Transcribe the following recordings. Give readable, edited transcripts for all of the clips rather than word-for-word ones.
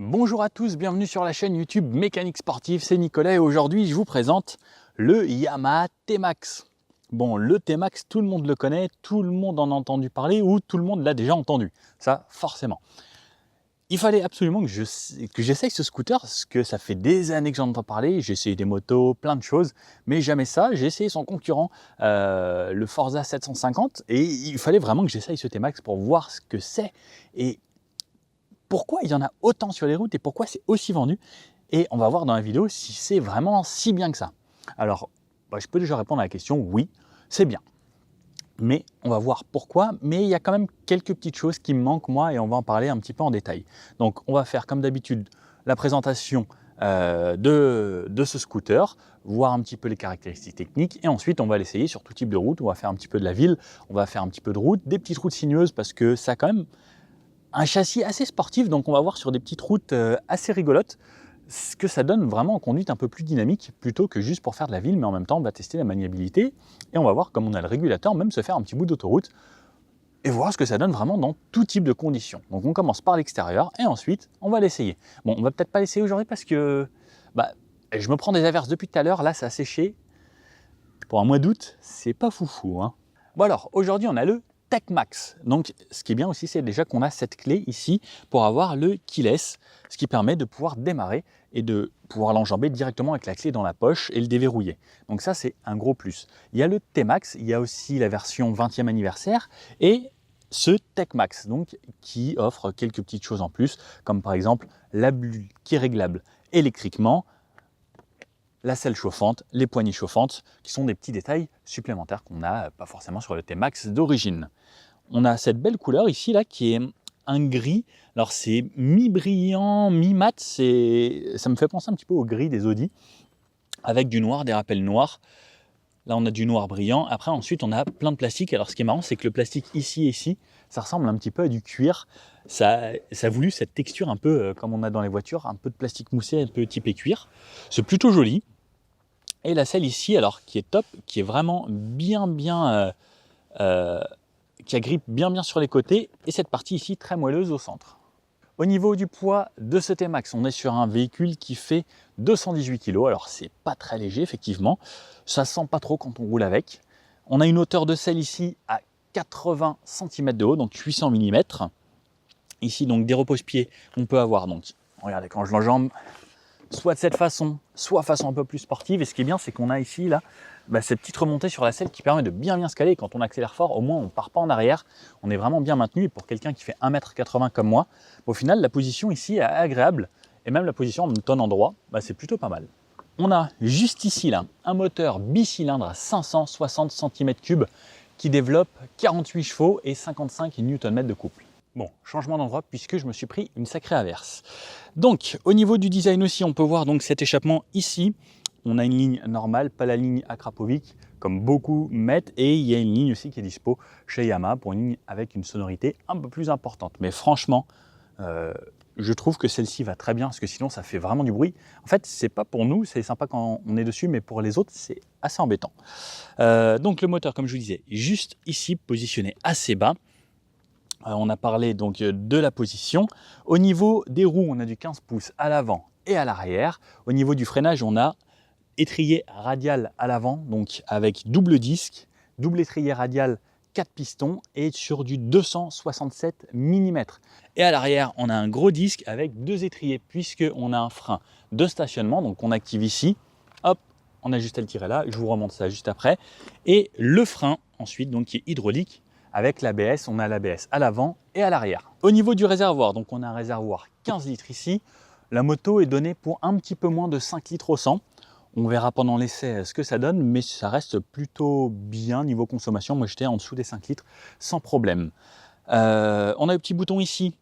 Bonjour à tous, bienvenue sur la chaîne YouTube Mécanique Sportive, c'est Nicolas et aujourd'hui je vous présente le Yamaha T-Max. Bon, le T-Max, tout le monde le connaît, tout le monde en a entendu parler ou tout le monde l'a déjà entendu, ça forcément. Il fallait absolument que j'essaye ce scooter parce que ça fait des années que j'en entends parler, j'ai essayé des motos, plein de choses, mais jamais ça. J'ai essayé son concurrent, le Forza 750 et il fallait vraiment que j'essaye ce T-Max pour voir ce que c'est et pourquoi il y en a autant sur les routes et pourquoi c'est aussi vendu. Et on va voir dans la vidéo si c'est vraiment si bien que ça. Alors, je peux déjà répondre à la question, oui, c'est bien. Mais on va voir pourquoi, mais il y a quand même quelques petites choses qui me manquent moi et on va en parler un petit peu en détail. Donc on va faire comme d'habitude la présentation de ce scooter, voir un petit peu les caractéristiques techniques et ensuite on va l'essayer sur tout type de route. On va faire un petit peu de la ville, on va faire un petit peu de route, des petites routes sinueuses parce que ça a quand même un châssis assez sportif, donc on va voir sur des petites routes assez rigolotes ce que ça donne vraiment en conduite un peu plus dynamique plutôt que juste pour faire de la ville, mais en même temps on va tester la maniabilité et on va voir comme on a le régulateur, même se faire un petit bout d'autoroute et voir ce que ça donne vraiment dans tout type de conditions. Donc on commence par l'extérieur et ensuite on va l'essayer. Bon, on va peut-être pas l'essayer aujourd'hui parce que je me prends des averses depuis tout à l'heure, là ça a séché. Pour un mois d'août, c'est pas foufou, hein. Bon alors, aujourd'hui on a le T-Max. Donc ce qui est bien aussi, c'est déjà qu'on a cette clé ici pour avoir le keyless, ce qui permet de pouvoir démarrer et de pouvoir l'enjamber directement avec la clé dans la poche et le déverrouiller. Donc ça, c'est un gros plus. Il y a le T-Max, il y a aussi la version 20e anniversaire et ce T-Max, donc qui offre quelques petites choses en plus, comme par exemple la bulle qui est réglable électriquement, la selle chauffante, les poignées chauffantes, qui sont des petits détails supplémentaires qu'on n'a pas forcément sur le T-Max d'origine. On a cette belle couleur ici, là, qui est un gris. Alors c'est mi-brillant, mi-mat, ça me fait penser un petit peu au gris des Audi, avec du noir, des rappels noirs. Là, on a du noir brillant. Après, ensuite, on a plein de plastique. Alors, ce qui est marrant, c'est que le plastique ici et ici, ça ressemble un petit peu à du cuir. Ça a voulu cette texture un peu comme on a dans les voitures, un peu de plastique moussé, un peu typé cuir. C'est plutôt joli. Et la selle ici, alors qui est top, qui est vraiment qui agrippe bien sur les côtés, et cette partie ici très moelleuse au centre. Au niveau du poids de ce T-Max, on est sur un véhicule qui fait 218 kg, alors c'est pas très léger effectivement, ça sent pas trop quand on roule avec. On a une hauteur de selle ici à 80 cm de haut, donc 800 mm. Ici donc des repose-pieds, on peut avoir, donc regardez quand je l'enjambe, soit de cette façon, soit façon un peu plus sportive. Et ce qui est bien, c'est qu'on a ici, là, cette petite remontée sur la selle qui permet de bien se caler. Quand on accélère fort, au moins, on ne part pas en arrière. On est vraiment bien maintenu. Et pour quelqu'un qui fait 1,80 m comme moi, au final, la position ici est agréable. Et même la position en tonne en droit, c'est plutôt pas mal. On a juste ici, là, un moteur bicylindre à 560 cm3 qui développe 48 chevaux et 55 Nm de couple. Bon, changement d'endroit puisque je me suis pris une sacrée averse. Donc, au niveau du design aussi, on peut voir donc cet échappement ici. On a une ligne normale, pas la ligne Akrapovic, comme beaucoup mettent. Et il y a une ligne aussi qui est dispo chez Yamaha pour une ligne avec une sonorité un peu plus importante. Mais franchement, je trouve que celle-ci va très bien parce que sinon, ça fait vraiment du bruit. En fait, c'est pas pour nous, c'est sympa quand on est dessus, mais pour les autres, c'est assez embêtant. Donc, le moteur, comme je vous disais, juste ici, positionné assez bas. On a parlé donc de la position. Au niveau des roues, on a du 15 pouces à l'avant et à l'arrière. Au niveau du freinage, on a étrier radial à l'avant, donc avec double disque, double étrier radial, 4 pistons et sur du 267 mm. Et à l'arrière, on a un gros disque avec 2 étriers puisqu'on a un frein de stationnement. Donc on active ici, hop, on a juste à le tirer là, je vous remonte ça juste après. Et le frein ensuite, donc qui est hydraulique, avec l'ABS, on a l'ABS à l'avant et à l'arrière. Au niveau du réservoir, donc on a un réservoir 15 litres ici. La moto est donnée pour un petit peu moins de 5 litres au 100. On verra pendant l'essai ce que ça donne, mais ça reste plutôt bien niveau consommation. Moi, j'étais en dessous des 5 litres sans problème. On a le petit bouton ici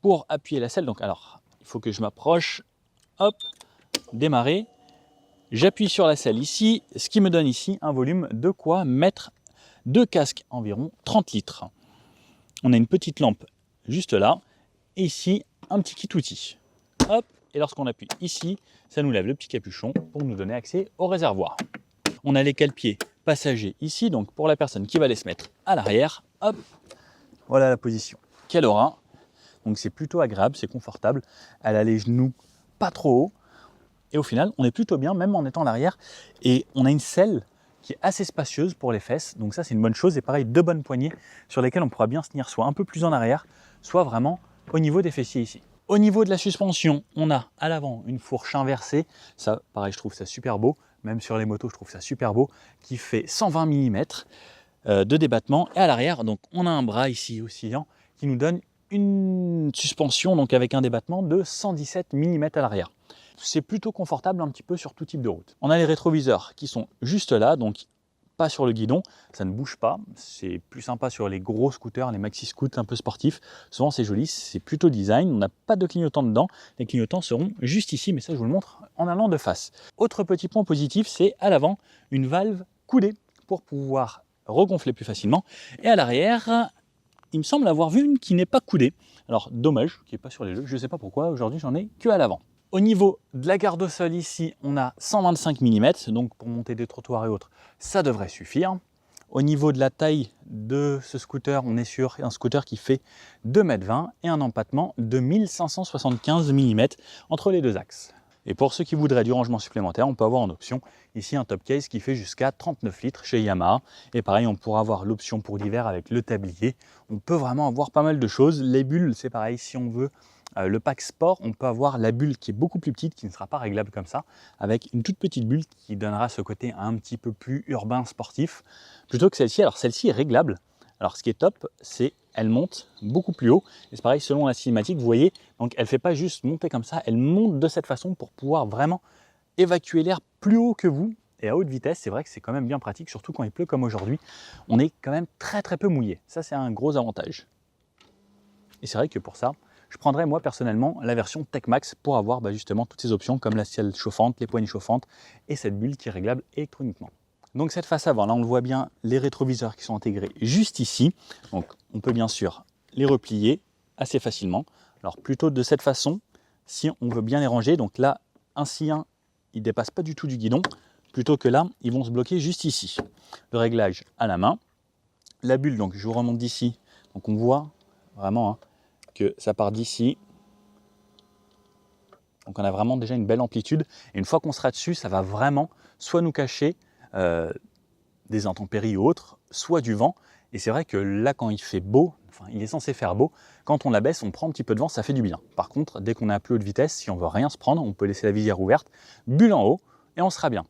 pour appuyer la selle. Donc, alors, il faut que je m'approche. Hop, démarrer. J'appuie sur la selle ici, ce qui me donne ici un volume de quoi mettre 2 casques environ 30 litres. On a une petite lampe juste là, et ici un petit kit outil. Hop, et lorsqu'on appuie ici, ça nous lève le petit capuchon pour nous donner accès au réservoir. On a les cale-pieds passagers ici, donc pour la personne qui va aller se mettre à l'arrière, hop, voilà la position qu'elle aura. donc c'est plutôt agréable, c'est confortable. Elle a les genoux pas trop hauts. Et au final, on est plutôt bien, même en étant à l'arrière. Et on a une selle qui est assez spacieuse pour les fesses. Donc ça, c'est une bonne chose. Et pareil, 2 bonnes poignées sur lesquelles on pourra bien se tenir soit un peu plus en arrière, soit vraiment au niveau des fessiers ici. Au niveau de la suspension, on a à l'avant une fourche inversée. Ça, pareil, je trouve ça super beau. Même sur les motos, je trouve ça super beau. Qui fait 120 mm de débattement. Et à l'arrière, donc, on a un bras ici oscillant qui nous donne une suspension donc avec un débattement de 117 mm à l'arrière. C'est plutôt confortable un petit peu sur tout type de route. On a les rétroviseurs qui sont juste là, donc pas sur le guidon, ça ne bouge pas. C'est plus sympa sur les gros scooters, les maxi scoots un peu sportifs. Souvent c'est joli, c'est plutôt design. On n'a pas de clignotants dedans. Les clignotants seront juste ici, mais ça je vous le montre en allant de face. Autre petit point positif, c'est à l'avant une valve coudée pour pouvoir regonfler plus facilement. Et à l'arrière, il me semble avoir vu une qui n'est pas coudée. Alors dommage, qui n'est pas sur les jeux. Je ne sais pas pourquoi, aujourd'hui j'en ai que à l'avant. Au niveau de la garde au sol ici, on a 125 mm, donc pour monter des trottoirs et autres, ça devrait suffire. Au niveau de la taille de ce scooter, on est sur un scooter qui fait 2,20 m et un empattement de 1575 mm entre les deux axes. Et pour ceux qui voudraient du rangement supplémentaire, on peut avoir en option ici un top case qui fait jusqu'à 39 litres chez Yamaha. Et pareil, on pourra avoir l'option pour l'hiver avec le tablier. On peut vraiment avoir pas mal de choses. Les bulles, c'est pareil, si on veut le pack sport, on peut avoir la bulle qui est beaucoup plus petite, qui ne sera pas réglable comme ça, avec une toute petite bulle qui donnera ce côté un petit peu plus urbain, sportif, plutôt que celle-ci. Alors celle-ci est réglable. Alors ce qui est top, c'est elle monte beaucoup plus haut. Et c'est pareil, selon la cinématique, vous voyez, donc elle ne fait pas juste monter comme ça, elle monte de cette façon pour pouvoir vraiment évacuer l'air plus haut que vous. Et à haute vitesse, c'est vrai que c'est quand même bien pratique, surtout quand il pleut comme aujourd'hui. On est quand même très très peu mouillé. Ça, c'est un gros avantage. Et c'est vrai que pour ça, je prendrais moi personnellement la version TechMax pour avoir justement toutes ces options comme la selle chauffante, les poignées chauffantes et cette bulle qui est réglable électroniquement. Donc cette face avant, là on le voit bien, les rétroviseurs qui sont intégrés juste ici. Donc on peut bien sûr les replier assez facilement. Alors plutôt de cette façon, si on veut bien les ranger, donc là ainsi il ne dépasse pas du tout du guidon, plutôt que là ils vont se bloquer juste ici. Le réglage à la main. La bulle, donc je vous remonte d'ici, donc on voit vraiment que ça part d'ici. Donc on a vraiment déjà une belle amplitude. Et une fois qu'on sera dessus, ça va vraiment soit nous cacher des intempéries ou autres, soit du vent. Et c'est vrai que là, quand il fait beau, enfin il est censé faire beau, quand on la baisse, on prend un petit peu de vent, ça fait du bien. Par contre, dès qu'on est à plus haute vitesse, si on veut rien se prendre, on peut laisser la visière ouverte, bulle en haut, et on sera bien.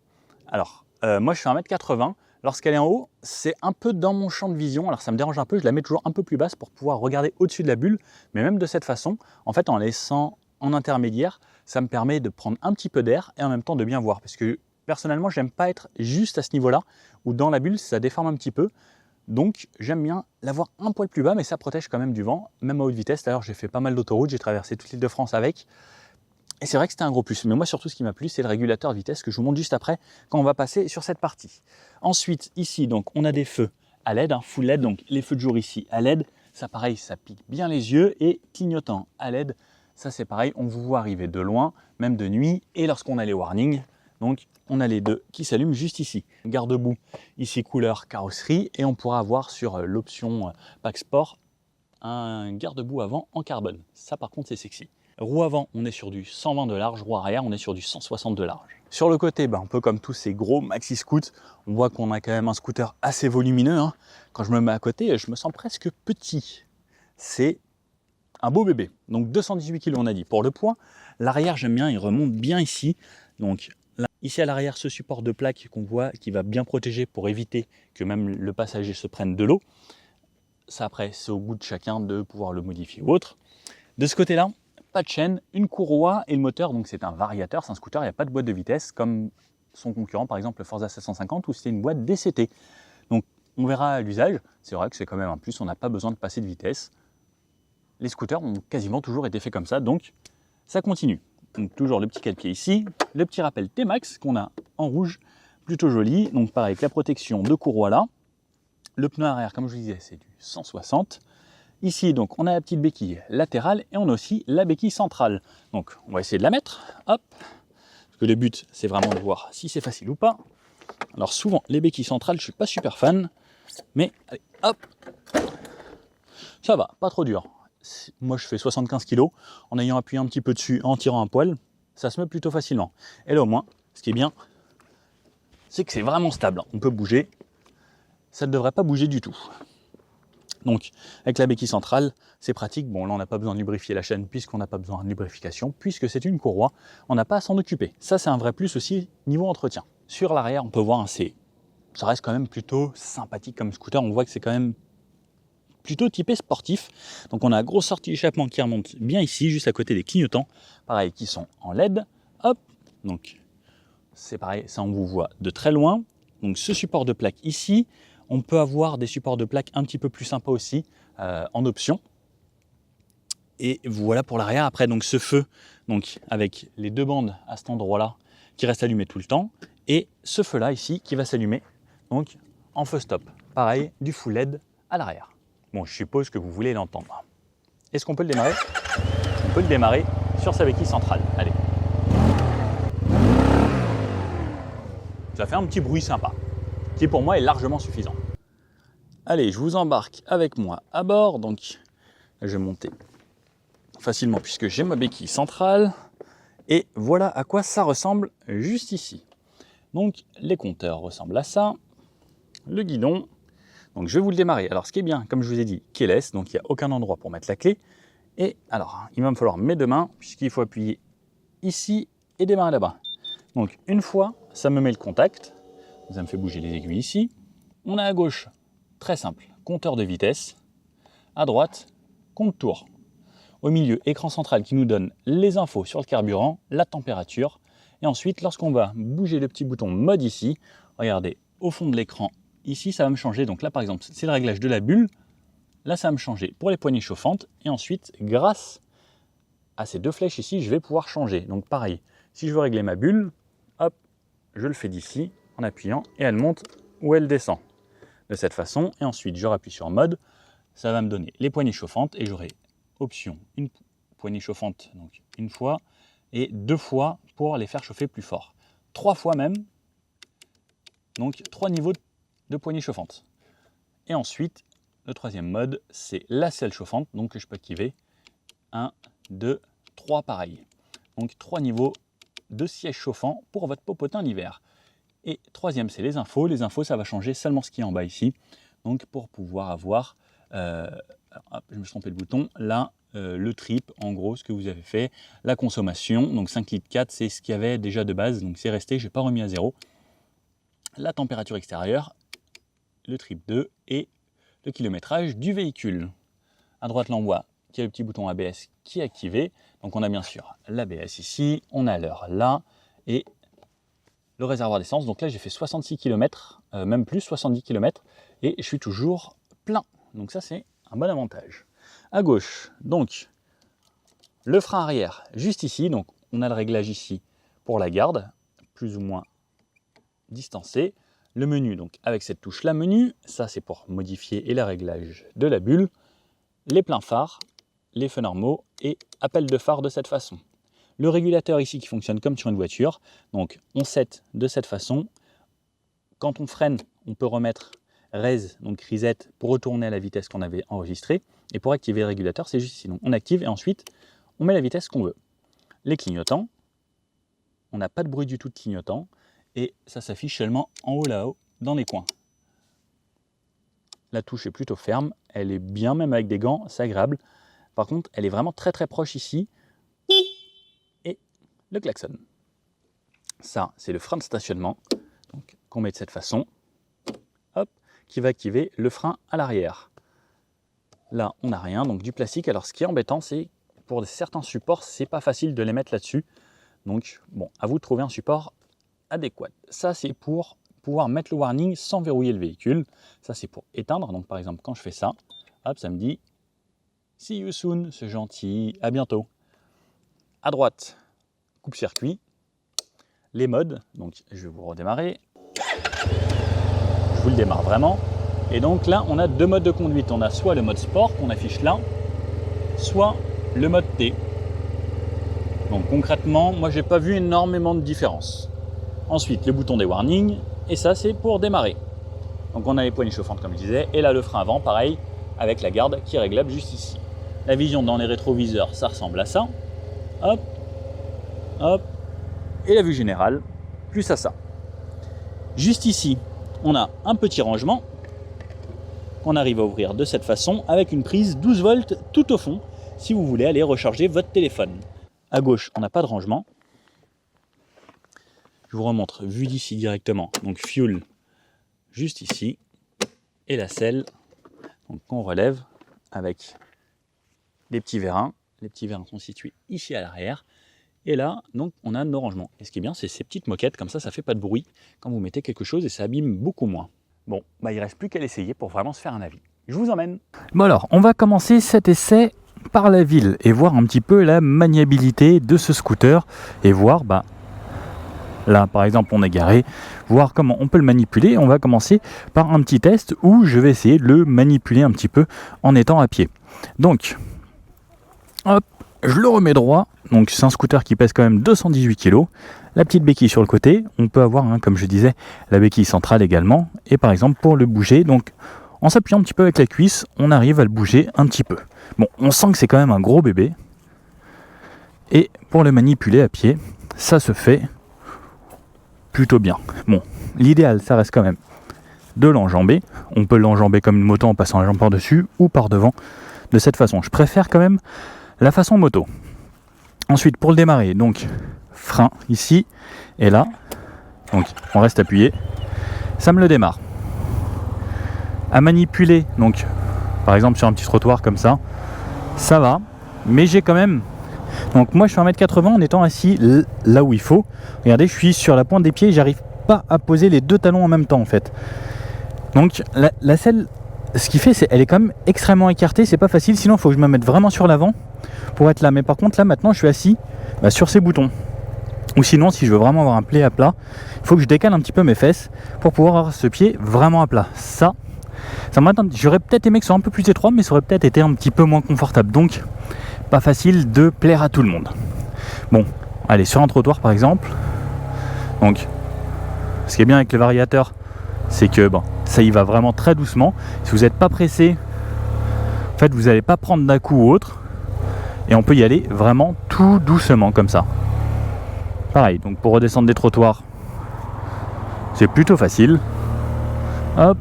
Alors, moi je fais 1,80 m. Lorsqu'elle est en haut, c'est un peu dans mon champ de vision, alors ça me dérange un peu, je la mets toujours un peu plus basse pour pouvoir regarder au-dessus de la bulle, mais même de cette façon, en fait en laissant en intermédiaire, ça me permet de prendre un petit peu d'air et en même temps de bien voir, parce que personnellement j'aime pas être juste à ce niveau-là, où dans la bulle ça déforme un petit peu, donc j'aime bien l'avoir un poil plus bas, mais ça protège quand même du vent, même à haute vitesse. D'ailleurs j'ai fait pas mal d'autoroutes, j'ai traversé toute l'île de France avec, et c'est vrai que c'était un gros plus. Mais moi, surtout, ce qui m'a plu, c'est le régulateur de vitesse que je vous montre juste après quand on va passer sur cette partie. Ensuite, ici, donc, on a des feux à LED, full LED. Donc, les feux de jour ici à LED. Ça, pareil, ça pique bien les yeux. Et clignotant à LED, ça, c'est pareil. On vous voit arriver de loin, même de nuit. Et lorsqu'on a les warnings, donc, on a les deux qui s'allument juste ici. Garde-boue, ici, couleur carrosserie. Et on pourra avoir sur l'option Pack Sport un garde-boue avant en carbone. Ça, par contre, c'est sexy. Roue avant, on est sur du 120 de large, roue arrière, on est sur du 160 de large. Sur le côté, un peu comme tous ces gros maxi scoots, on voit qu'on a quand même un scooter assez volumineux. Quand je me mets à côté, je me sens presque petit. C'est un beau bébé. Donc 218 kg on a dit. Pour le poids, l'arrière j'aime bien, il remonte bien ici. Donc là, ici à l'arrière, ce support de plaque qu'on voit qui va bien protéger pour éviter que même le passager se prenne de l'eau. Ça après, c'est au goût de chacun de pouvoir le modifier ou autre. De ce côté-là, pas de chaîne, une courroie et le moteur, donc c'est un variateur, c'est un scooter, il n'y a pas de boîte de vitesse comme son concurrent, par exemple le Forza 750 où c'était une boîte DCT. Donc on verra à l'usage, c'est vrai que c'est quand même un plus, on n'a pas besoin de passer de vitesse. Les scooters ont quasiment toujours été faits comme ça, donc ça continue. Donc toujours le petit cale-pied ici, le petit rappel T-Max qu'on a en rouge, plutôt joli, donc pareil avec la protection de courroie là. Le pneu arrière, comme je vous disais, c'est du 160. Ici, donc, on a la petite béquille latérale et on a aussi la béquille centrale. Donc, on va essayer de la mettre. Hop. Parce que le but, c'est vraiment de voir si c'est facile ou pas. Alors, souvent, les béquilles centrales, je ne suis pas super fan. Mais, allez, hop. Ça va, pas trop dur. moi je fais 75 kg, en ayant appuyé un petit peu dessus, en tirant un poil, ça se met plutôt facilement. Et là au moins, ce qui est bien, c'est que c'est vraiment stable. On peut bouger, ça ne devrait pas bouger du tout. Donc avec la béquille centrale, c'est pratique. Bon là on n'a pas besoin de lubrifier la chaîne puisqu'on n'a pas besoin de lubrification, puisque c'est une courroie, on n'a pas à s'en occuper. Ça c'est un vrai plus aussi niveau entretien. Sur l'arrière, on peut voir, ça reste quand même plutôt sympathique comme scooter, on voit que c'est quand même plutôt typé sportif. Donc on a la grosse sortie d'échappement qui remonte bien ici, juste à côté des clignotants, pareil, qui sont en LED. Hop, donc c'est pareil, ça on vous voit de très loin. Donc ce support de plaque ici, on peut avoir des supports de plaque un petit peu plus sympas aussi en option. Et voilà pour l'arrière. Après, donc ce feu, donc avec les deux bandes à cet endroit-là qui restent allumées tout le temps, et ce feu-là ici qui va s'allumer donc en feu stop. Pareil, du full LED à l'arrière. Bon, je suppose que vous voulez l'entendre. Est-ce qu'on peut le démarrer? On peut le démarrer sur sa béquille centrale. Allez. Ça fait un petit bruit sympa, qui pour moi est largement suffisant. Allez, je vous embarque avec moi à bord. Donc, je vais monter facilement puisque j'ai ma béquille centrale. Et voilà à quoi ça ressemble juste ici. Donc, les compteurs ressemblent à ça. Le guidon. Donc, je vais vous le démarrer. Alors, ce qui est bien, comme je vous ai dit, keyless. Donc, il n'y a aucun endroit pour mettre la clé. Et alors, il va me falloir mes deux mains puisqu'il faut appuyer ici et démarrer là-bas. Donc, une fois, ça me met le contact. Ça me fait bouger les aiguilles ici. On a à gauche, très simple, compteur de vitesse. À droite, compte-tours. Au milieu, écran central qui nous donne les infos sur le carburant, la température. Et ensuite, lorsqu'on va bouger le petit bouton mode ici, regardez, au fond de l'écran, ici, ça va me changer. Donc là, par exemple, c'est le réglage de la bulle. Là, ça va me changer pour les poignées chauffantes. Et ensuite, grâce à ces deux flèches ici, je vais pouvoir changer. Donc pareil, si je veux régler ma bulle, hop, je le fais d'ici en appuyant et elle monte ou elle descend. De cette façon. Et ensuite, je rappuie sur mode. Ça va me donner les poignées chauffantes et j'aurai option une poignée chauffante donc une fois et deux fois pour les faire chauffer plus fort. 3 fois même. Donc 3 niveaux de poignées chauffantes. Et ensuite, le troisième mode, c'est la selle chauffante, donc que je peux activer. 1, 2, 3 pareil. Donc 3 niveaux de siège chauffant pour votre popotin l'hiver. Et troisième, c'est les infos. Les infos, ça va changer seulement ce qui est en bas ici. Donc pour pouvoir avoir, hop, je me suis trompé le bouton, là, le trip, en gros, ce que vous avez fait, la consommation, donc 5 litres 4, c'est ce qu'il y avait déjà de base, donc c'est resté, je n'ai pas remis à zéro. La température extérieure, le trip 2 et le kilométrage du véhicule. À droite, là, on voit qu'il y a le petit bouton ABS qui est activé. Donc on a bien sûr l'ABS ici, on a l'heure là, et le réservoir d'essence. Donc là, j'ai fait 66 km, même plus, 70 km, et je suis toujours plein. Donc ça, c'est un bon avantage. À gauche, donc, le frein arrière, juste ici. Donc on a le réglage ici pour la garde, plus ou moins distancé. Le menu, donc avec cette touche-là, menu, ça c'est pour modifier et le réglage de la bulle. Les pleins phares, les feux normaux et appel de phare de cette façon. Le régulateur ici qui fonctionne comme sur une voiture. Donc on set de cette façon. Quand on freine, on peut remettre raise, donc reset, pour retourner à la vitesse qu'on avait enregistrée. Et pour activer le régulateur, c'est juste ici. Donc on active et ensuite on met la vitesse qu'on veut. Les clignotants, on n'a pas de bruit du tout de clignotant. Et ça s'affiche seulement en haut là-haut, dans les coins. La touche est plutôt ferme, elle est bien même avec des gants, c'est agréable. Par contre, elle est vraiment très très proche ici. Et le klaxon. Ça, c'est le frein de stationnement, donc qu'on met de cette façon, hop, qui va activer le frein à l'arrière. Là, on n'a rien, donc du plastique. Alors, ce qui est embêtant, c'est pour certains supports, c'est pas facile de les mettre là-dessus. Donc, bon, à vous de trouver un support adéquat. Ça, c'est pour pouvoir mettre le warning sans verrouiller le véhicule. Ça, c'est pour éteindre. Donc, par exemple, quand je fais ça, hop, ça me dit « See you soon », c'est gentil, à bientôt. À droite, coupe-circuit. Les modes, donc je vais vous redémarrer. Je vous le démarre vraiment. Et donc là, on a deux modes de conduite. On a soit le mode sport qu'on affiche là, soit le mode T. Donc concrètement, moi, j'ai pas vu énormément de différence. Ensuite, le bouton des warnings, et ça, c'est pour démarrer. Donc, on a les poignées chauffantes, comme je disais, et là, le frein avant, pareil, avec la garde qui est réglable juste ici. La vision dans les rétroviseurs, ça ressemble à ça. Hop, hop. Et la vue générale, plus à ça. Juste ici, on a un petit rangement qu'on arrive à ouvrir de cette façon avec une prise 12 volts tout au fond si vous voulez aller recharger votre téléphone. À gauche, on n'a pas de rangement. Je vous remontre, vue d'ici directement. Donc fuel juste ici et la selle qu'on relève avec des petits vérins. Les petits vérins sont situés ici à l'arrière. Et là, donc, on a nos rangements. Et ce qui est bien, c'est ces petites moquettes, comme ça fait pas de bruit quand vous mettez quelque chose et ça abîme beaucoup moins. Bon, il ne reste plus qu'à l'essayer pour vraiment se faire un avis. Je vous emmène. Bon alors, on va commencer cet essai par la ville et voir un petit peu la maniabilité de ce scooter et voir, là par exemple on est garé, voir comment on peut le manipuler. On va commencer par un petit test où je vais essayer de le manipuler un petit peu en étant à pied. Donc, hop, je le remets droit. Donc c'est un scooter qui pèse quand même 218 kg. La petite béquille sur le côté, on peut avoir, comme je disais, la béquille centrale également. Et par exemple pour le bouger, donc en s'appuyant un petit peu avec la cuisse, on arrive à le bouger un petit peu. Bon, on sent que c'est quand même un gros bébé. Et pour le manipuler à pied, ça se fait plutôt bien. Bon, l'idéal, ça reste quand même de l'enjamber. On peut l'enjamber comme une moto en passant la jambe par-dessus ou par devant de cette façon. Je préfère quand même la façon moto. Ensuite, pour le démarrer, donc frein ici et là. Donc on reste appuyé. Ça me le démarre. À manipuler, donc par exemple sur un petit trottoir comme ça, ça va. Mais j'ai quand même... Donc moi je fais 1m80 en étant assis là où il faut. Regardez, je suis sur la pointe des pieds et j'arrive pas à poser les deux talons en même temps en fait. Donc la selle, ce qui fait, c'est elle est quand même extrêmement écartée, c'est pas facile, sinon il faut que je me mette vraiment sur l'avant pour être là. Mais par contre là maintenant je suis assis sur ces boutons. Ou sinon si je veux vraiment avoir un pied à plat, il faut que je décale un petit peu mes fesses pour pouvoir avoir ce pied vraiment à plat. Ça m'attend. J'aurais peut-être aimé que ce soit un peu plus étroit, mais ça aurait peut-être été un petit peu moins confortable. Donc pas facile de plaire à tout le monde. Bon, allez, sur un trottoir par exemple. Donc ce qui est bien avec les variateurs, c'est que ça y va vraiment très doucement. Si vous n'êtes pas pressé, en fait vous n'allez pas prendre d'un coup ou autre, et on peut y aller vraiment tout doucement comme ça. Pareil, donc pour redescendre des trottoirs, c'est plutôt facile. Hop,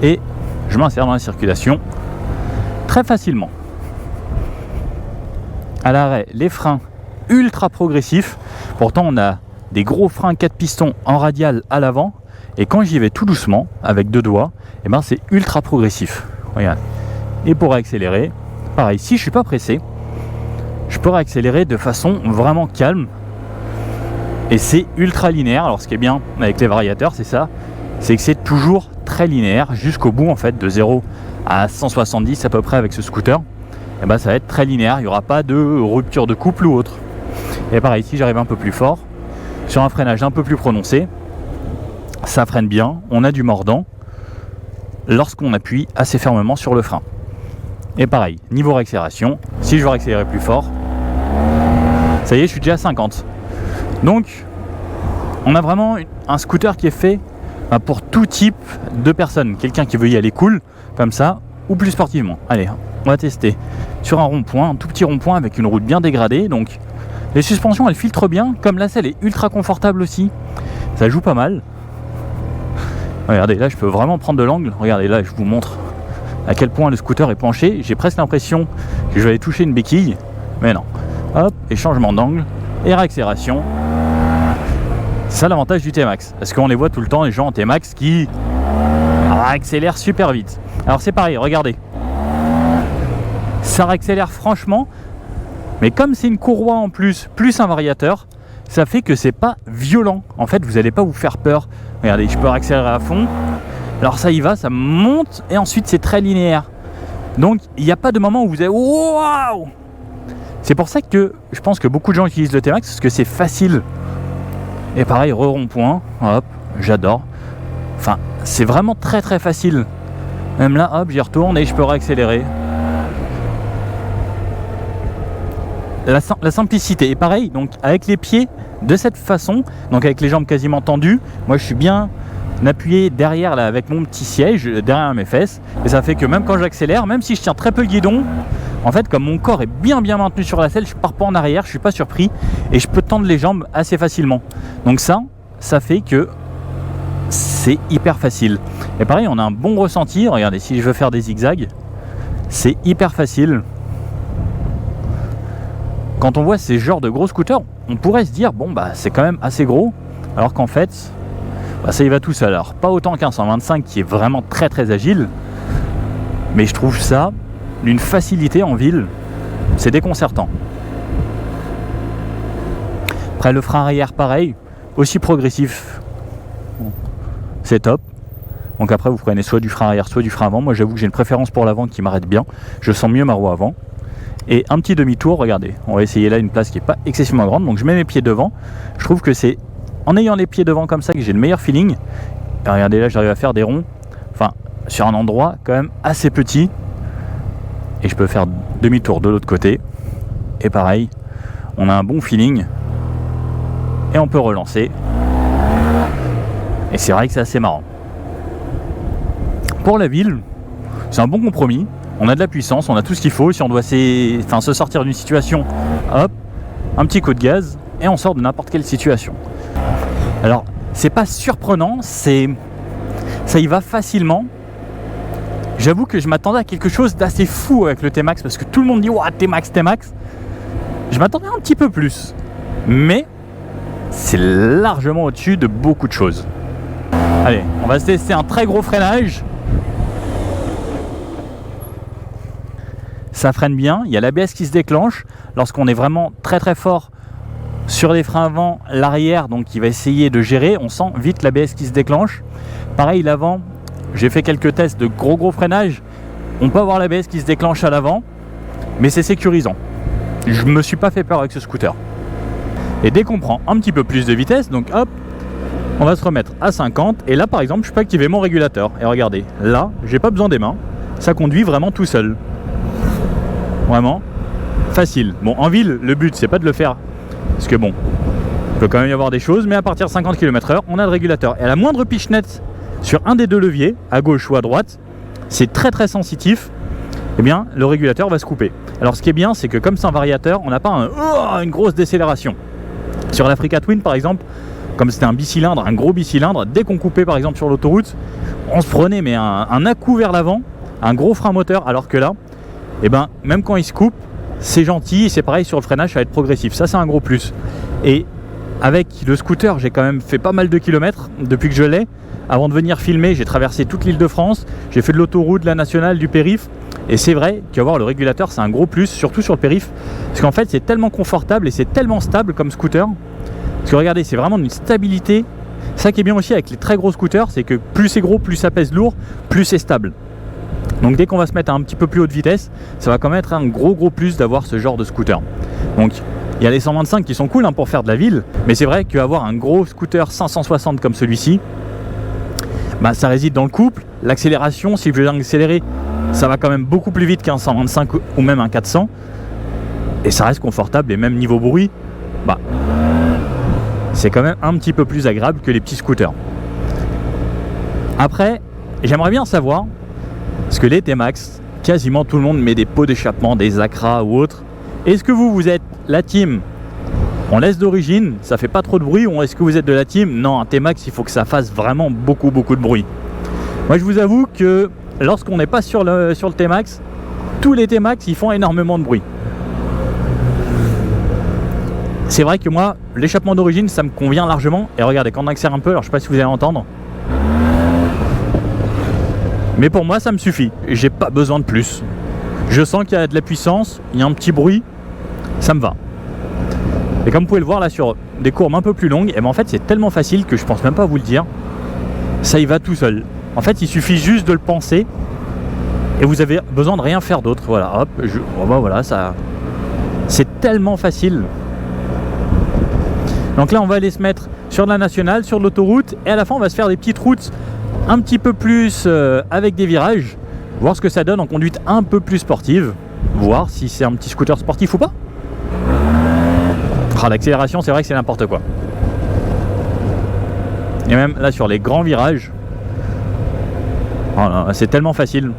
et je m'insère dans la circulation très facilement. À l'arrêt, les freins ultra progressifs. Pourtant on a des gros freins 4 pistons en radial à l'avant, et quand j'y vais tout doucement avec deux doigts, c'est ultra progressif. Regarde. Et pour accélérer, pareil, si je suis pas pressé, je peux réaccélérer de façon vraiment calme, et c'est ultra linéaire. Alors ce qui est bien avec les variateurs, c'est ça, c'est que c'est toujours très linéaire jusqu'au bout en fait, de 0 à 170 à peu près avec ce scooter. Ça va être très linéaire, il n'y aura pas de rupture de couple ou autre. Et pareil, si j'arrive un peu plus fort, sur un freinage un peu plus prononcé, ça freine bien, on a du mordant lorsqu'on appuie assez fermement sur le frein. Et pareil, niveau réaccélération, si je veux réaccélérer plus fort, ça y est, je suis déjà à 50. Donc, on a vraiment un scooter qui est fait pour tout type de personnes. Quelqu'un qui veut y aller cool, comme ça, ou plus sportivement. Allez, on va tester sur un rond-point, un tout petit rond-point avec une route bien dégradée. Donc, les suspensions, elles filtrent bien, comme la selle est ultra confortable aussi. Ça joue pas mal. Regardez, là, je peux vraiment prendre de l'angle. Regardez, là, je vous montre à quel point le scooter est penché. J'ai presque l'impression que je vais aller toucher une béquille, mais non. Hop, et changement d'angle, et réaccélération. C'est ça l'avantage du T-Max, parce qu'on les voit tout le temps, les gens en T-Max qui accélèrent super vite. Alors c'est pareil, regardez. Ça réaccélère franchement, mais comme c'est une courroie en plus un variateur, ça fait que c'est pas violent. En fait, vous n'allez pas vous faire peur. Regardez, je peux accélérer à fond. Alors ça y va, ça monte, et ensuite c'est très linéaire. Donc il n'y a pas de moment où vous avez waouh. C'est pour ça que je pense que beaucoup de gens utilisent le T-Max, parce que c'est facile. Et pareil, rond-point, hop, j'adore. Enfin, c'est vraiment très très facile. Même là, hop, j'y retourne et je peux réaccélérer. La simplicité. Et pareil, donc avec les pieds de cette façon, donc avec les jambes quasiment tendues, moi je suis bien appuyer derrière là, avec mon petit siège, derrière mes fesses. Et ça fait que même quand j'accélère, même si je tiens très peu le guidon, en fait, comme mon corps est bien maintenu sur la selle, je pars pas en arrière, je suis pas surpris et je peux tendre les jambes assez facilement. Donc ça fait que c'est hyper facile. Et pareil, on a un bon ressenti. Regardez, si je veux faire des zigzags, c'est hyper facile. Quand on voit ces genres de gros scooters, on pourrait se dire, bon bah c'est quand même assez gros, alors qu'en fait, bah, ça y va tout seul. Alors pas autant qu'un 125 qui est vraiment très très agile, mais je trouve ça d'une facilité en ville, c'est déconcertant. Après le frein arrière pareil, aussi progressif, c'est top. Donc après vous prenez soit du frein arrière soit du frein avant. Moi j'avoue que j'ai une préférence pour l'avant qui m'arrête bien, je sens mieux ma roue avant. Et un petit demi-tour, regardez, on va essayer là une place qui n'est pas excessivement grande, donc je mets mes pieds devant. Je trouve que c'est en ayant les pieds devant comme ça que j'ai le meilleur feeling. Et regardez là, j'arrive à faire des ronds, enfin sur un endroit quand même assez petit. Et je peux faire demi-tour de l'autre côté. Et pareil, on a un bon feeling. Et on peut relancer. Et c'est vrai que c'est assez marrant. Pour la ville, c'est un bon compromis. On a de la puissance, on a tout ce qu'il faut. Si on doit se sortir d'une situation, hop, un petit coup de gaz et on sort de n'importe quelle situation. Alors, c'est pas surprenant, ça y va facilement. J'avoue que je m'attendais à quelque chose d'assez fou avec le T-Max parce que tout le monde dit ouah, T-Max, T-Max. Je m'attendais un petit peu plus, mais c'est largement au-dessus de beaucoup de choses. Allez, on va se tester un très gros freinage. Ça freine bien, il y a l'ABS qui se déclenche lorsqu'on est vraiment très très fort sur les freins avant, l'arrière, donc il va essayer de gérer, on sent vite l'ABS qui se déclenche. Pareil l'avant, j'ai fait quelques tests de gros freinage, on peut avoir l'ABS qui se déclenche à l'avant, mais c'est sécurisant. Je me suis pas fait peur avec ce scooter. Et dès qu'on prend un petit peu plus de vitesse, donc hop, on va se remettre à 50, et là par exemple je peux activer mon régulateur, et regardez, là j'ai pas besoin des mains, ça conduit vraiment tout seul. Vraiment facile. Bon, en ville, le but c'est pas de le faire parce que bon, il peut quand même y avoir des choses, mais à partir de 50 km/h, on a le régulateur. Et à la moindre pichenette sur un des deux leviers, à gauche ou à droite, c'est très très sensitif, et bien le régulateur va se couper. Alors ce qui est bien, c'est que comme c'est un variateur, on n'a pas une grosse décélération. Sur l'Africa Twin par exemple, comme c'était un bicylindre, un gros bicylindre, dès qu'on coupait par exemple sur l'autoroute, on se prenait mais un à-coup vers l'avant, un gros frein moteur, alors que là, et ben même quand il se coupe, c'est gentil, et c'est pareil sur le freinage, ça va être progressif. Ça c'est un gros plus. Et avec le scooter, j'ai quand même fait pas mal de kilomètres depuis que je l'ai. Avant de venir filmer, j'ai traversé toute l'île de France, j'ai fait de l'autoroute, de la nationale, du périph'. Et c'est vrai qu'avoir le régulateur, c'est un gros plus, surtout sur le périph'. Parce qu'en fait, c'est tellement confortable et c'est tellement stable comme scooter. Parce que regardez, c'est vraiment une stabilité. Ça qui est bien aussi avec les très gros scooters, c'est que plus c'est gros, plus ça pèse lourd, plus c'est stable. Donc dès qu'on va se mettre à un petit peu plus haute vitesse, ça va quand même être un gros plus d'avoir ce genre de scooter. Donc il y a les 125 qui sont cool pour faire de la ville, mais c'est vrai qu'avoir un gros scooter 560 comme celui-ci, bah, ça réside dans le couple. L'accélération, si je veux accélérer, ça va quand même beaucoup plus vite qu'un 125 ou même un 400, et ça reste confortable. Et même niveau bruit, bah, c'est quand même un petit peu plus agréable que les petits scooters. Après, j'aimerais bien savoir, parce que les T-Max, quasiment tout le monde met des pots d'échappement, des Acra ou autres. Est-ce que vous êtes la team on laisse d'origine, ça fait pas trop de bruit, ou est-ce que vous êtes de la team non, un T-Max, il faut que ça fasse vraiment beaucoup de bruit. Moi je vous avoue que lorsqu'on n'est pas sur le T-Max, tous les T-Max ils font énormément de bruit. C'est vrai que moi, l'échappement d'origine ça me convient largement. Et regardez, quand on accélère un peu, alors je sais pas si vous allez entendre, mais pour moi ça me suffit, j'ai pas besoin de plus. Je sens qu'il y a de la puissance, il y a un petit bruit, ça me va. Et comme vous pouvez le voir là sur des courbes un peu plus longues, et ben en fait c'est tellement facile que je pense même pas vous le dire, ça y va tout seul. En fait il suffit juste de le penser et vous avez besoin de rien faire d'autre. Voilà, hop, voilà, ça, c'est tellement facile. Donc là on va aller se mettre sur de la nationale, sur de l'autoroute, et à la fin on va se faire des petites routes un petit peu plus avec des virages, voir ce que ça donne en conduite un peu plus sportive, voir si c'est un petit scooter sportif ou pas. L'accélération c'est vrai que c'est n'importe quoi. Et même là sur les grands virages, voilà, c'est tellement facile.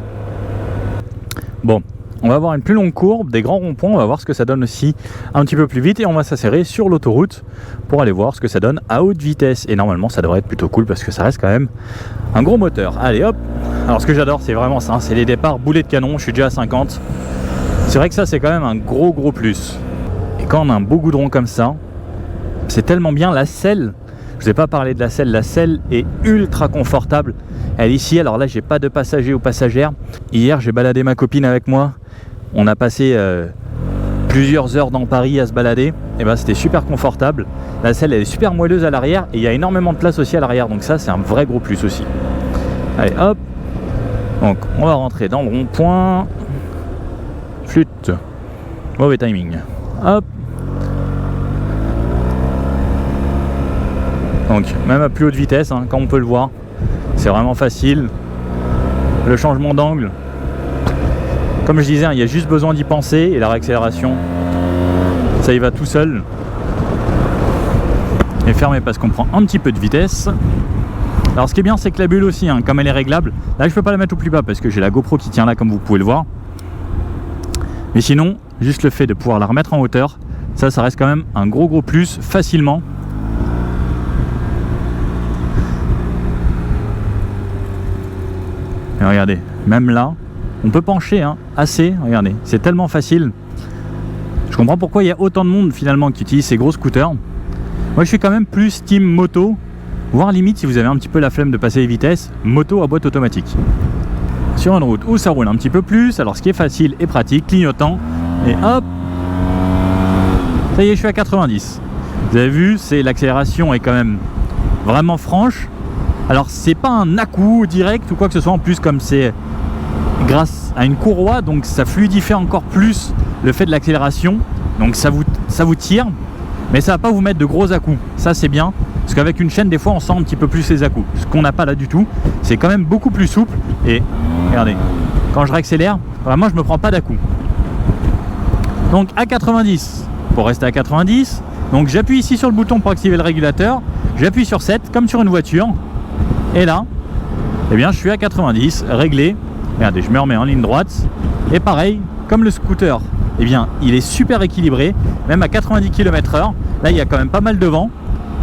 Bon, on va avoir une plus longue courbe, des grands ronds-points, on va voir ce que ça donne aussi un petit peu plus vite et on va s'insérer sur l'autoroute pour aller voir ce que ça donne à haute vitesse. Et normalement ça devrait être plutôt cool parce que ça reste quand même un gros moteur. Allez hop. Alors ce que j'adore c'est vraiment ça, c'est les départs boulet de canon, je suis déjà à 50. C'est vrai que ça c'est quand même un gros plus. Et quand on a un beau goudron comme ça, c'est tellement bien. La selle, je vous ai pas parlé de la selle est ultra confortable. Elle est ici, alors là j'ai pas de passagers ou passagères. Hier j'ai baladé ma copine avec moi, on a passé plusieurs heures dans Paris à se balader, et ben c'était super confortable. La selle elle est super moelleuse à l'arrière et il y a énormément de place aussi à l'arrière, donc ça c'est un vrai gros plus aussi. Allez hop, donc on va rentrer dans le rond-point, flûte, mauvais timing, hop. Donc même à plus haute vitesse, hein, comme on peut le voir, c'est vraiment facile. Le changement d'angle, comme je disais, hein, il y a juste besoin d'y penser et la réaccélération, ça y va tout seul. Et fermé parce qu'on prend un petit peu de vitesse. Alors ce qui est bien c'est que la bulle aussi, hein, comme elle est réglable, là je peux pas la mettre au plus bas parce que j'ai la GoPro qui tient là comme vous pouvez le voir. Mais sinon, juste le fait de pouvoir la remettre en hauteur, ça reste quand même un gros plus facilement. Et regardez, même là, on peut pencher hein, assez, regardez, c'est tellement facile. Je comprends pourquoi il y a autant de monde finalement qui utilise ces gros scooters. Moi je suis quand même plus team moto, voire limite si vous avez un petit peu la flemme de passer les vitesses, moto à boîte automatique. Sur une route où ça roule un petit peu plus, alors ce qui est facile et pratique, clignotant, et hop, ça y est je suis à 90. Vous avez vu, c'est l'accélération est quand même vraiment franche. Alors c'est pas un à-coup direct ou quoi que ce soit, en plus comme c'est grâce à une courroie, donc ça fluidifie encore plus le fait de l'accélération, donc ça vous tire, mais ça va pas vous mettre de gros à-coups, ça c'est bien, parce qu'avec une chaîne des fois on sent un petit peu plus les à-coups, ce qu'on n'a pas là du tout, c'est quand même beaucoup plus souple, et regardez, quand je réaccélère, vraiment je me prends pas d'à-coups. Donc à 90, pour rester à 90, donc j'appuie ici sur le bouton pour activer le régulateur, j'appuie sur 7 comme sur une voiture, et là, eh bien, je suis à 90, réglé. Regardez, je me remets en ligne droite. Et pareil, comme le scooter, eh bien, il est super équilibré. Même à 90 km/h, là, il y a quand même pas mal de vent.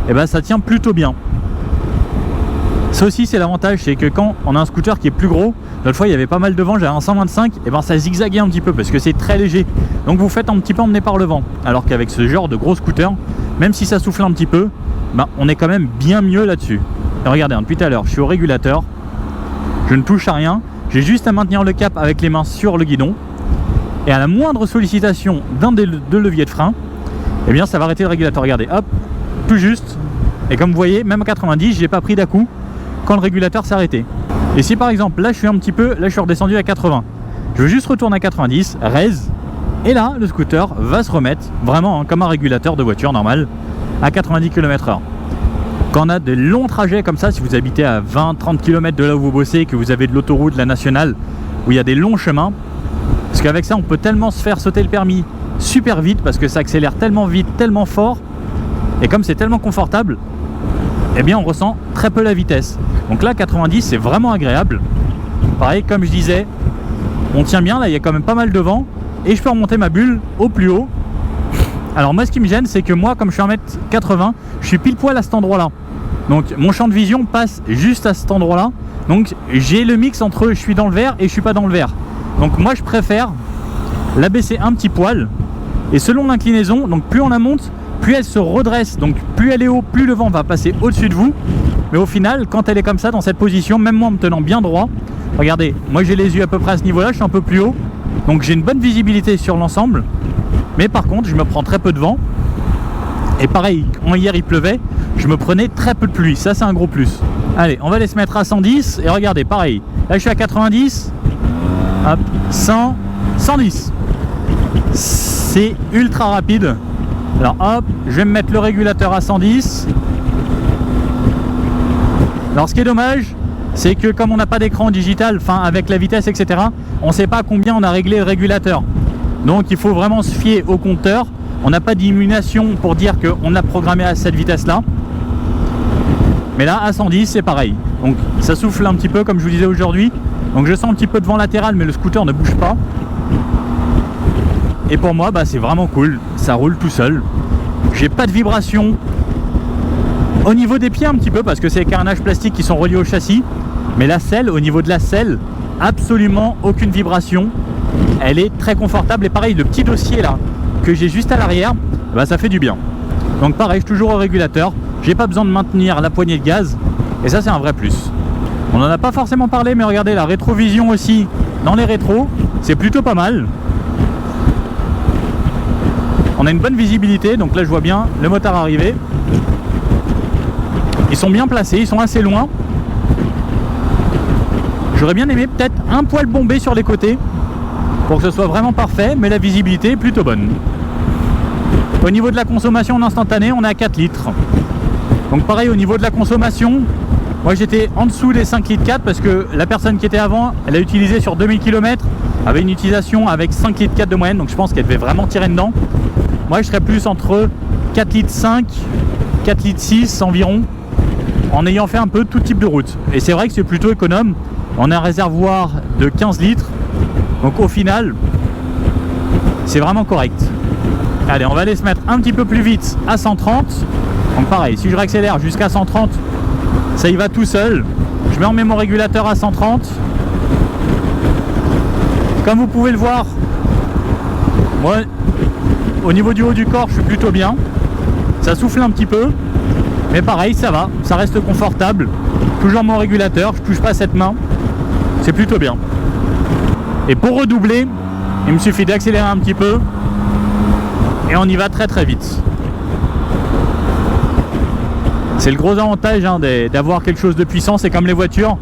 Et bien, ça tient plutôt bien. Ça aussi, c'est l'avantage, c'est que quand on a un scooter qui est plus gros, l'autre fois, il y avait pas mal de vent, j'avais un 125, et bien, ça zigzaguait un petit peu parce que c'est très léger. Donc, vous faites un petit peu emmener par le vent. Alors qu'avec ce genre de gros scooter, même si ça souffle un petit peu, ben, on est quand même bien mieux là-dessus. Et regardez, hein, depuis tout à l'heure, je suis au régulateur, je ne touche à rien, j'ai juste à maintenir le cap avec les mains sur le guidon, et à la moindre sollicitation d'un des deux leviers de frein, eh bien ça va arrêter le régulateur. Regardez, hop, tout juste, et comme vous voyez, même à 90, j'ai pas pris d'à-coup quand le régulateur s'est arrêté. Et si par exemple, là je suis un petit peu, là je suis redescendu à 80, je veux juste retourner à 90, raise, et là le scooter va se remettre vraiment hein, comme un régulateur de voiture normale à 90 km/h. Quand on a des longs trajets comme ça, si vous habitez à 20-30 km de là où vous bossez, que vous avez de l'autoroute, de la nationale, où il y a des longs chemins, parce qu'avec ça on peut tellement se faire sauter le permis super vite, parce que ça accélère tellement vite, tellement fort, et comme c'est tellement confortable, eh bien on ressent très peu la vitesse. Donc là 90 c'est vraiment agréable. Pareil comme je disais, on tient bien, là il y a quand même pas mal de vent, et je peux remonter ma bulle au plus haut. Alors moi ce qui me gêne c'est que moi comme je suis 1m80, je suis pile poil à cet endroit là. Donc mon champ de vision passe juste à cet endroit là. Donc j'ai le mix entre je suis dans le vert et je suis pas dans le vert. Donc moi je préfère la baisser un petit poil. Et selon l'inclinaison, donc plus on la monte, plus elle se redresse. Donc plus elle est haut, plus le vent va passer au-dessus de vous. Mais au final, quand elle est comme ça, dans cette position, même moi en me tenant bien droit, regardez, moi j'ai les yeux à peu près à ce niveau là, je suis un peu plus haut. Donc j'ai une bonne visibilité sur l'ensemble. Mais par contre, je me prends très peu de vent. Et pareil, quand hier il pleuvait, je me prenais très peu de pluie. Ça, c'est un gros plus. Allez, on va aller se mettre à 110. Et regardez, pareil. Là, je suis à 90. Hop, 100, 110. C'est ultra rapide. Alors, hop, je vais me mettre le régulateur à 110. Alors, ce qui est dommage, c'est que comme on n'a pas d'écran digital, enfin, avec la vitesse, etc., on ne sait pas combien on a réglé le régulateur. Donc, il faut vraiment se fier au compteur. On n'a pas d'illumination pour dire qu'on a programmé à cette vitesse-là. Mais là, à 110, c'est pareil. Donc ça souffle un petit peu, comme je vous disais aujourd'hui. Donc je sens un petit peu de vent latéral, mais le scooter ne bouge pas. Et pour moi, bah, c'est vraiment cool. Ça roule tout seul. J'ai pas de vibration. Au niveau des pieds un petit peu, parce que c'est les carénages plastiques qui sont reliés au châssis. Mais la selle, au niveau de la selle, absolument aucune vibration. Elle est très confortable. Et pareil, le petit dossier là, que j'ai juste à l'arrière, bah, ça fait du bien. Donc pareil, je suis toujours au régulateur. J'ai pas besoin de maintenir la poignée de gaz. Et ça, c'est un vrai plus. On n'en a pas forcément parlé, mais regardez, la rétrovision aussi dans les rétros, c'est plutôt pas mal. On a une bonne visibilité, donc là je vois bien le motard arriver. Ils sont bien placés, ils sont assez loin. J'aurais bien aimé peut-être un poil bombé sur les côtés pour que ce soit vraiment parfait, mais la visibilité est plutôt bonne. Au niveau de la consommation en instantané, on est à 4 litres. Donc pareil, au niveau de la consommation, moi j'étais en dessous des 5 litres 4 parce que la personne qui était avant, elle a utilisé sur 2000 km, avait une utilisation avec 5 litres 4 de moyenne, donc je pense qu'elle devait vraiment tirer dedans. Moi je serais plus entre 4 litres 5, 4 litres 6 environ, en ayant fait un peu tout type de route. Et c'est vrai que c'est plutôt économe. On a un réservoir de 15 litres, donc au final, c'est vraiment correct. Allez, on va aller se mettre un petit peu plus vite à 130. Donc pareil, si je réaccélère jusqu'à 130, ça y va tout seul. Je mets en mon régulateur à 130. Comme vous pouvez le voir, moi, au niveau du haut du corps, je suis plutôt bien. Ça souffle un petit peu, mais pareil, ça va, ça reste confortable. Toujours mon régulateur, je touche pas cette main. C'est plutôt bien. Et pour redoubler, il me suffit d'accélérer un petit peu et on y va très très vite. C'est le gros avantage hein, d'avoir quelque chose de puissant. C'est comme les voitures,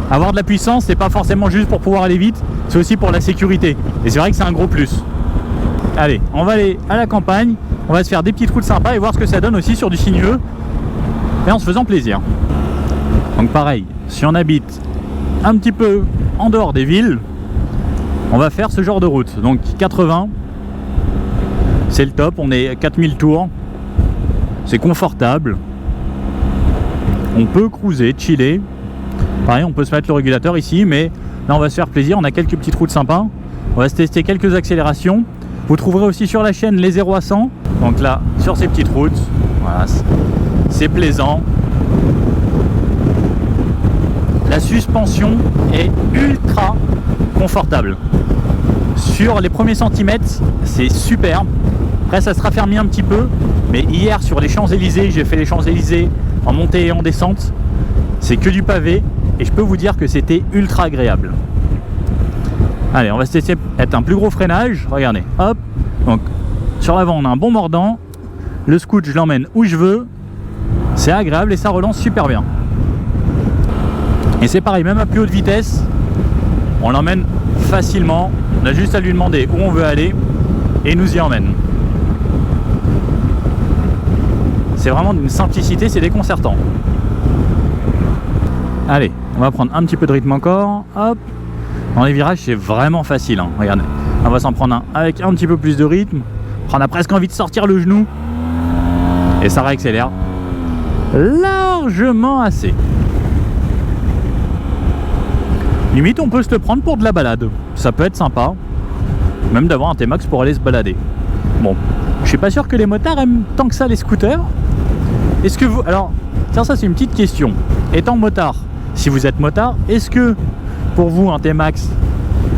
avoir de la puissance, c'est pas forcément juste pour pouvoir aller vite, c'est aussi pour la sécurité. Et c'est vrai que c'est un gros plus. Allez, on va aller à la campagne, on va se faire des petites routes sympas et voir ce que ça donne aussi sur du sinueux, et en se faisant plaisir. Donc pareil, si on habite un petit peu en dehors des villes, on va faire ce genre de route. Donc 80, c'est le top, on est à 4000 tours, c'est confortable, on peut cruiser, chiller. Pareil, on peut se mettre le régulateur ici, mais là on va se faire plaisir, on a quelques petites routes sympas, on va se tester quelques accélérations. Vous trouverez aussi sur la chaîne les 0 à 100, donc là sur ces petites routes, voilà, c'est plaisant. La suspension est ultra confortable. Sur les premiers centimètres, c'est super. Après, ça se raffermit un petit peu. Mais hier, sur les Champs-Élysées, j'ai fait les Champs-Élysées en montée et en descente. C'est que du pavé. Et je peux vous dire que c'était ultra agréable. Allez, on va se tester être un plus gros freinage. Regardez, hop. Donc, sur l'avant, on a un bon mordant. Le scoot, je l'emmène où je veux. C'est agréable et ça relance super bien. Et c'est pareil, même à plus haute vitesse, on l'emmène facilement. On a juste à lui demander où on veut aller et il nous y emmène. C'est vraiment d'une simplicité, c'est déconcertant. Allez, on va prendre un petit peu de rythme encore. Hop. Dans les virages, c'est vraiment facile. Hein. Regardez, on va s'en prendre un avec un petit peu plus de rythme. On a presque envie de sortir le genou. Et ça réaccélère largement assez. Limite, on peut se le prendre pour de la balade. Ça peut être sympa. Même d'avoir un T-Max pour aller se balader. Bon, je suis pas sûr que les motards aiment tant que ça les scooters. Est-ce que vous... Alors, ça c'est une petite question. Étant motard, si vous êtes motard, est-ce que pour vous un T-Max,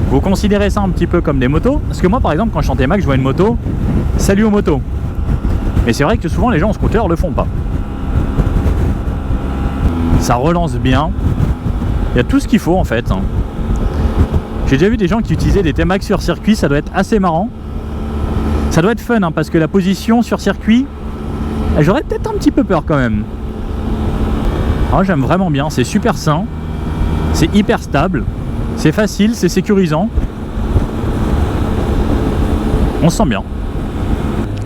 vous considérez ça un petit peu comme des motos? Parce que moi par exemple, quand je suis en T-Max, je vois une moto, salut aux motos. Mais c'est vrai que souvent les gens en scooter le font pas. Ça relance bien. Il y a tout ce qu'il faut en fait. J'ai déjà vu des gens qui utilisaient des T-Max sur circuit, ça doit être assez marrant. Ça doit être fun hein, parce que la position sur circuit, j'aurais peut-être un petit peu peur quand même. Ah, j'aime vraiment bien, c'est super sain, c'est hyper stable, c'est facile, c'est sécurisant. On se sent bien.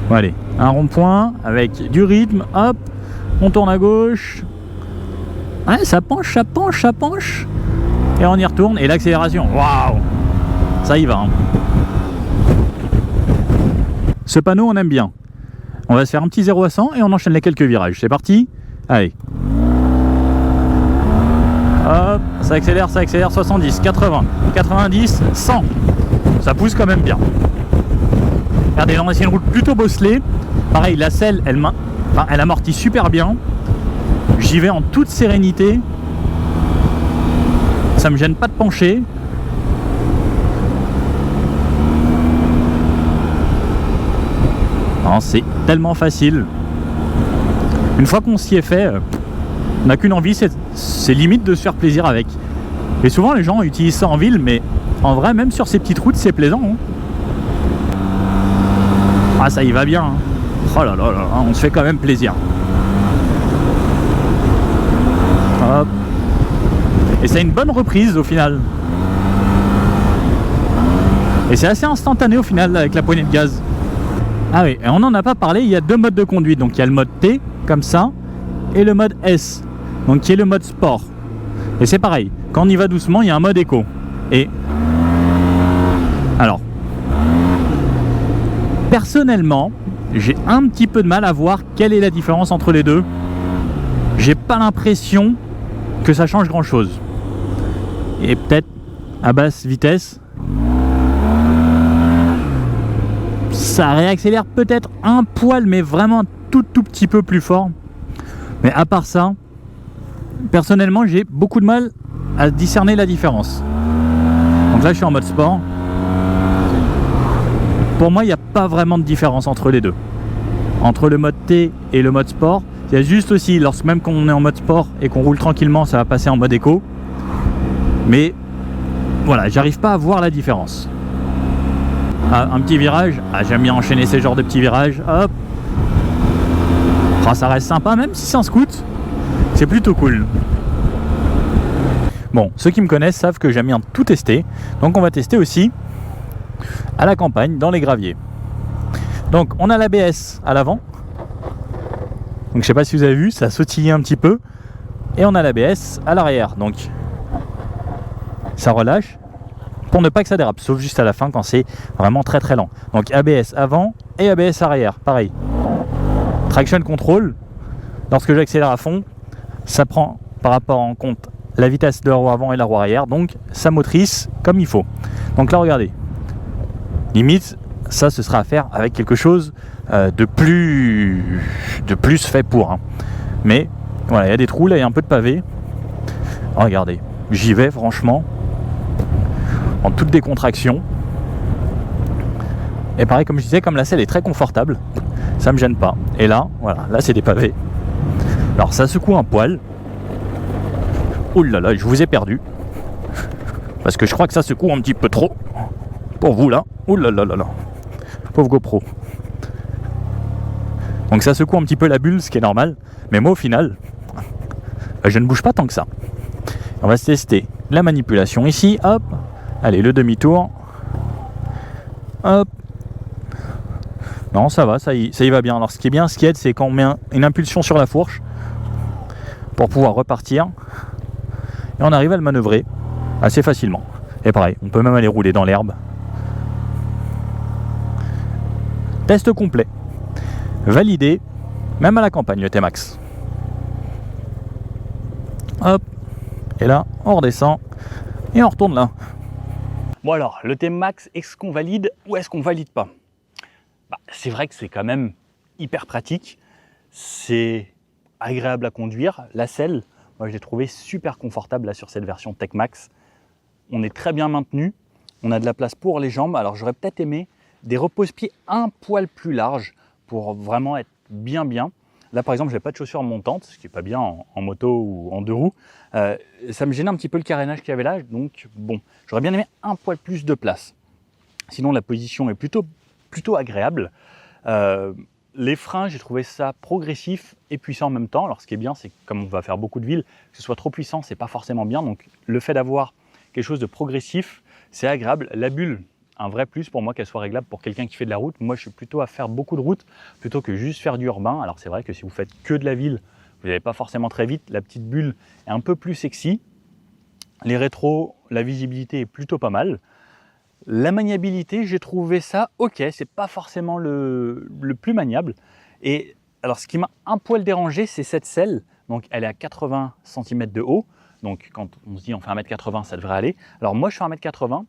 Bon, allez, un rond-point avec du rythme, hop, on tourne à gauche. Ouais, ça penche, ça penche, ça penche. Et on y retourne. Et l'accélération, waouh, ça y va. Hein. Ce panneau, on aime bien. On va se faire un petit 0 à 100 et on enchaîne les quelques virages. C'est parti. Allez. Hop, ça accélère, 70, 80, 90, 100. Ça pousse quand même bien. Regardez, là on a essayé une route plutôt bosselée. Pareil, la selle, elle amortit super bien. J'y vais en toute sérénité. Ça me gêne pas de pencher. C'est tellement facile. Une fois qu'on s'y est fait, on n'a qu'une envie, c'est limite de se faire plaisir avec. Et souvent les gens utilisent ça en ville, mais en vrai, même sur ces petites routes, c'est plaisant. Hein. Ah, ça y va bien. Hein. Oh là là là, on se fait quand même plaisir. Hop. Et c'est une bonne reprise au final. Et c'est assez instantané au final avec la poignée de gaz. Ah oui, et on n'en a pas parlé, il y a deux modes de conduite. Donc il y a le mode T, comme ça, et le mode S, donc qui est le mode sport. Et c'est pareil, quand on y va doucement, il y a un mode éco. Et alors, personnellement, j'ai un petit peu de mal à voir quelle est la différence entre les deux. J'ai pas l'impression que ça change grand chose. Et peut-être à basse vitesse, ça réaccélère peut-être un poil, mais vraiment un tout petit peu plus fort. Mais à part ça, personnellement, j'ai beaucoup de mal à discerner la différence. Donc là, je suis en mode sport. Pour moi, il n'y a pas vraiment de différence entre les deux. Entre le mode T et le mode sport, il y a juste aussi, lorsque même quand on est en mode sport et qu'on roule tranquillement, ça va passer en mode éco. Mais voilà, j'arrive pas à voir la différence. Un petit virage, j'aime bien enchaîner ces genres de petits virages, hop. Ça reste sympa, même si c'est un scoot, c'est plutôt cool. Bon, ceux qui me connaissent savent que j'aime bien tout tester, donc on va tester aussi à la campagne, dans les graviers. Donc on a l'ABS à l'avant, donc je sais pas si vous avez vu, ça sautillait un petit peu, et on a l'ABS à l'arrière, donc ça relâche, pour ne pas que ça dérape, sauf juste à la fin quand c'est vraiment très lent. Donc ABS avant et ABS arrière, pareil. Traction control, lorsque j'accélère à fond, ça prend par rapport en compte la vitesse de la roue avant et la roue arrière, donc ça motrice comme il faut. Donc là regardez, limite ça ce sera à faire avec quelque chose de plus fait pour. Hein. Mais voilà, il y a des trous, là il y a un peu de pavé. Regardez, j'y vais franchement. En toute décontraction. Et pareil, comme je disais, comme la selle est très confortable, ça me gêne pas. Et là, voilà, là c'est des pavés. Alors ça secoue un poil. Ouh là là, je vous ai perdu. Parce que je crois que ça secoue un petit peu trop. Pour vous là. Ouh là là là là. Pauvre GoPro. Donc ça secoue un petit peu la bulle, ce qui est normal. Mais moi au final, je ne bouge pas tant que ça. On va se tester la manipulation ici, hop. Allez, le demi-tour. Hop. Non, ça va, ça y va bien. Alors, ce qui est bien, ce qui aide, c'est quand on met une impulsion sur la fourche pour pouvoir repartir. Et on arrive à le manœuvrer assez facilement. Et pareil, on peut même aller rouler dans l'herbe. Test complet. Validé, même à la campagne, le T-Max. Hop. Et là, on redescend et on retourne là. Bon alors, le T-Max, est-ce qu'on valide ou est-ce qu'on valide pas? C'est vrai que c'est quand même hyper pratique, c'est agréable à conduire. La selle, moi je l'ai trouvé super confortable là sur cette version T-Max. On est très bien maintenu, on a de la place pour les jambes. Alors j'aurais peut-être aimé des repose-pieds un poil plus larges pour vraiment être bien. Là par exemple, je n'ai pas de chaussures montantes, ce qui n'est pas bien en moto ou en deux roues. Ça me gênait un petit peu le carénage qu'il y avait là, donc bon, j'aurais bien aimé un poil plus de place. Sinon la position est plutôt agréable. Les freins, j'ai trouvé ça progressif et puissant en même temps. Alors ce qui est bien, c'est que comme on va faire beaucoup de villes, que ce soit trop puissant, c'est pas forcément bien. Donc le fait d'avoir quelque chose de progressif, c'est agréable. La bulle, un vrai plus pour moi qu'elle soit réglable pour quelqu'un qui fait de la route. Moi je suis plutôt à faire beaucoup de route plutôt que juste faire du urbain. Alors c'est vrai que si vous faites que de la ville, vous n'allez pas forcément très vite. La petite bulle est un peu plus sexy. Les rétros, la visibilité est plutôt pas mal. La maniabilité, j'ai trouvé ça ok, c'est pas forcément le plus maniable. Et alors ce qui m'a un poil dérangé, c'est cette selle. Donc elle est à 80 cm de haut. Donc quand on se dit on fait 1m80, ça devrait aller. Alors moi je fais 1m80,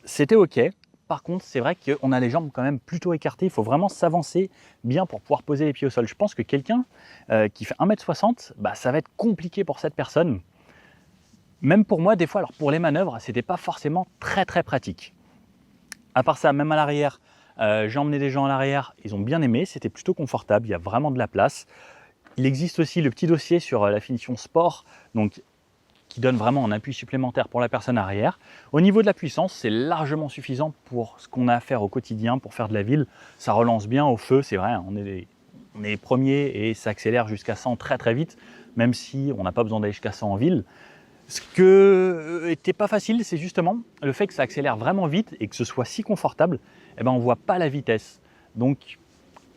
c'était ok. Par contre, c'est vrai qu'on a les jambes quand même plutôt écartées. Il faut vraiment s'avancer bien pour pouvoir poser les pieds au sol. Je pense que quelqu'un qui fait 1m60, bah, ça va être compliqué pour cette personne. Même pour moi, des fois, alors pour les manœuvres, c'était pas forcément très pratique. À part ça, même à l'arrière, j'ai emmené des gens à l'arrière, ils ont bien aimé, c'était plutôt confortable, il y a vraiment de la place. Il existe aussi le petit dossier sur la finition sport, donc qui donne vraiment un appui supplémentaire pour la personne arrière. Au niveau de la puissance, c'est largement suffisant pour ce qu'on a à faire au quotidien, pour faire de la ville. Ça relance bien au feu, c'est vrai, on est les premiers et ça accélère jusqu'à 100 très vite, même si on n'a pas besoin d'aller jusqu'à 100 en ville. Ce que n'était pas facile, c'est justement le fait que ça accélère vraiment vite et que ce soit si confortable, eh ben on ne voit pas la vitesse. Donc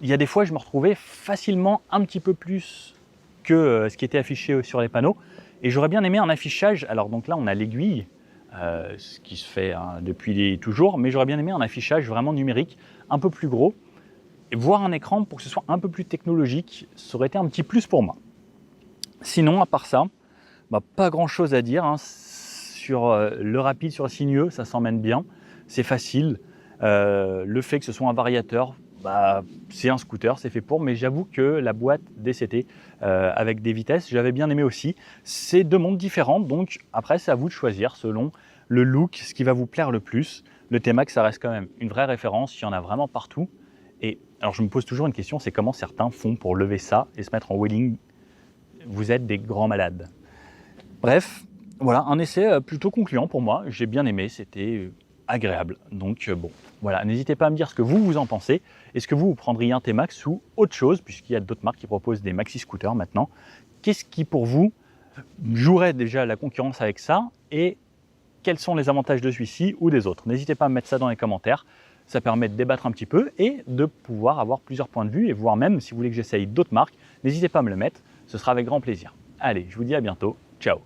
il y a des fois, je me retrouvais facilement un petit peu plus que ce qui était affiché sur les panneaux. Et j'aurais bien aimé un affichage, alors donc là on a l'aiguille, ce qui se fait depuis toujours, mais j'aurais bien aimé un affichage vraiment numérique, un peu plus gros, et voir un écran pour que ce soit un peu plus technologique, ça aurait été un petit plus pour moi. Sinon, à part ça, bah, pas grand chose à dire, hein. Sur le rapide, sur le sinueux, ça s'emmène bien, c'est facile. Le fait que ce soit un variateur, bah, c'est un scooter, c'est fait pour, mais j'avoue que la boîte DCT avec des vitesses, j'avais bien aimé aussi. C'est deux mondes différents, donc après c'est à vous de choisir selon le look, ce qui va vous plaire le plus. Le T-Max, ça reste quand même une vraie référence, il y en a vraiment partout. Et alors je me pose toujours une question, c'est comment certains font pour lever ça et se mettre en wheeling. Vous êtes des grands malades. Bref, voilà, un essai plutôt concluant pour moi, j'ai bien aimé, c'était agréable. Donc bon, voilà, n'hésitez pas à me dire ce que vous en pensez. Est-ce que vous prendriez un T-Max ou autre chose, puisqu'il y a d'autres marques qui proposent des maxi-scooters maintenant. Qu'est-ce qui pour vous jouerait déjà la concurrence avec ça et quels sont les avantages de celui-ci ou des autres? N'hésitez pas à me mettre ça dans les commentaires, ça permet de débattre un petit peu et de pouvoir avoir plusieurs points de vue et voire même si vous voulez que j'essaye d'autres marques, n'hésitez pas à me le mettre, ce sera avec grand plaisir. Allez, je vous dis à bientôt, ciao.